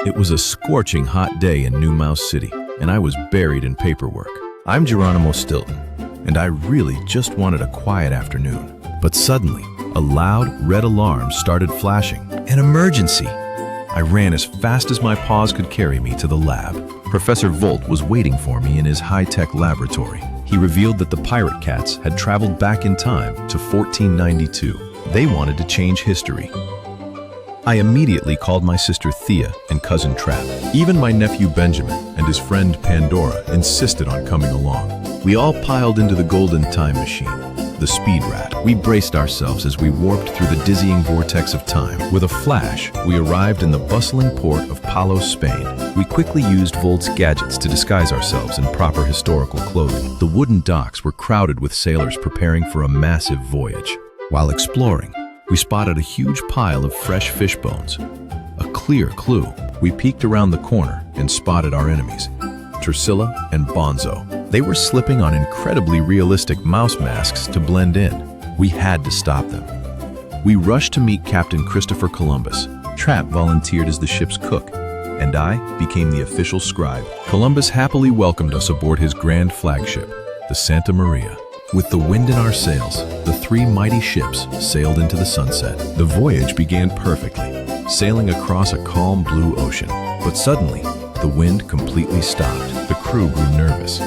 It was a scorching hot day in New Mouse City, and I was buried in paperwork. I'm Geronimo Stilton, and I really just wanted a quiet afternoon. But suddenly, a loud red alarm started flashing. An emergency! I ran as fast as my paws could carry me to the lab. Professor Volt was waiting for me in his high-tech laboratory. He revealed that the pirate cats had traveled back in time to 1492. They wanted to change history. I immediately called my sister Thea and cousin Trap. Even my nephew Benjamin and his friend Pandora insisted on coming along. We all piled into the golden time machine, the Speed Rat. We braced ourselves as we warped through the dizzying vortex of time. With a flash, we arrived in the bustling port of Palos, Spain. We quickly used Volt's gadgets to disguise ourselves in proper historical clothing. The wooden docks were crowded with sailors preparing for a massive voyage. While exploring, we spotted a huge pile of fresh fish bones. A clear clue. We peeked around the corner and spotted our enemies, Tursilla and Bonzo. They were slipping on incredibly realistic mouse masks to blend in. We had to stop them. We rushed to meet Captain Christopher Columbus. Trap volunteered as the ship's cook, and I became the official scribe. Columbus happily welcomed us aboard his grand flagship, the Santa Maria. With the wind in our sails, the three mighty ships sailed into the sunset. The voyage began perfectly, sailing across a calm blue ocean. But suddenly, the wind completely stopped. The crew grew nervous.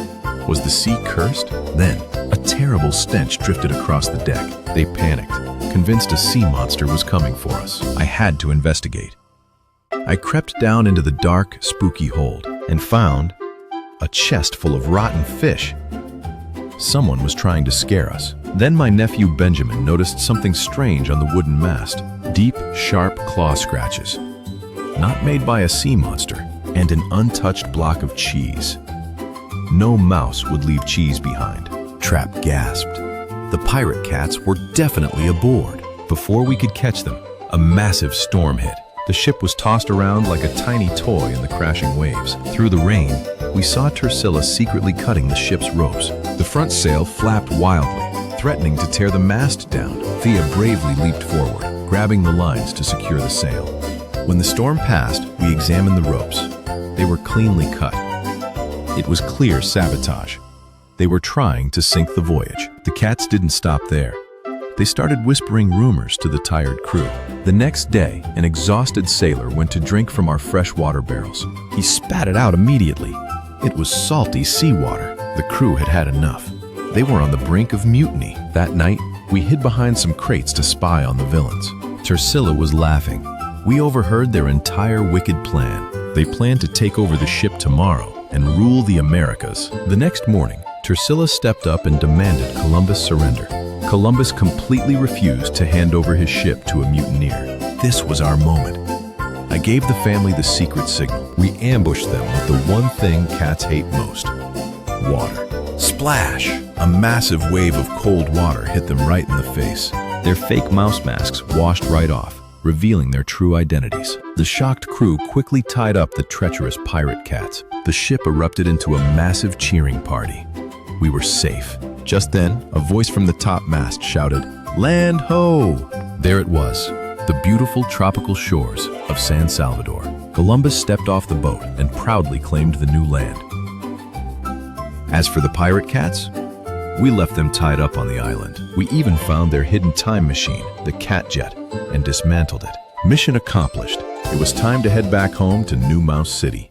Was the sea cursed? Then, a terrible stench drifted across the deck. They panicked, convinced a sea monster was coming for us. I had to investigate. I crept down into the dark, spooky hold and found a chest full of rotten fish. Someone was trying to scare us. Then my nephew Benjamin noticed something strange on the wooden mast. Deep, sharp claw scratches. Not made by a sea monster, and an untouched block of cheese. No mouse would leave cheese behind. Trap gasped. The pirate cats were definitely aboard. Before we could catch them, a massive storm hit. The ship was tossed around like a tiny toy in the crashing waves. Through the rain, we saw Tursilla secretly cutting the ship's ropes. The front sail flapped wildly, threatening to tear the mast down. Thea bravely leaped forward, grabbing the lines to secure the sail. When the storm passed, we examined the ropes. They were cleanly cut. It was clear sabotage. They were trying to sink the voyage. The cats didn't stop there. They started whispering rumors to the tired crew. The next day, an exhausted sailor went to drink from our freshwater barrels. He spat it out immediately. It was salty seawater. The crew had had enough. They were on the brink of mutiny. That night, we hid behind some crates to spy on the villains. Tursilla was laughing. We overheard their entire wicked plan. They planned to take over the ship tomorrow and rule the Americas. The next morning, Tursilla stepped up and demanded Columbus surrender. Columbus completely refused to hand over his ship to a mutineer. This was our moment. I gave the family the secret signal. We ambushed them with the one thing cats hate most: water. Splash! A massive wave of cold water hit them right in the face. Their fake mouse masks washed right off, revealing their true identities. The shocked crew quickly tied up the treacherous pirate cats. The ship erupted into a massive cheering party. We were safe. Just then, a voice from the top mast shouted, "Land ho!" There it was, the beautiful tropical shores of San Salvador. Columbus stepped off the boat and proudly claimed the new land. As for the pirate cats, we left them tied up on the island. We even found their hidden time machine, the Cat Jet, and dismantled it. Mission accomplished. It was time to head back home to New Mouse City.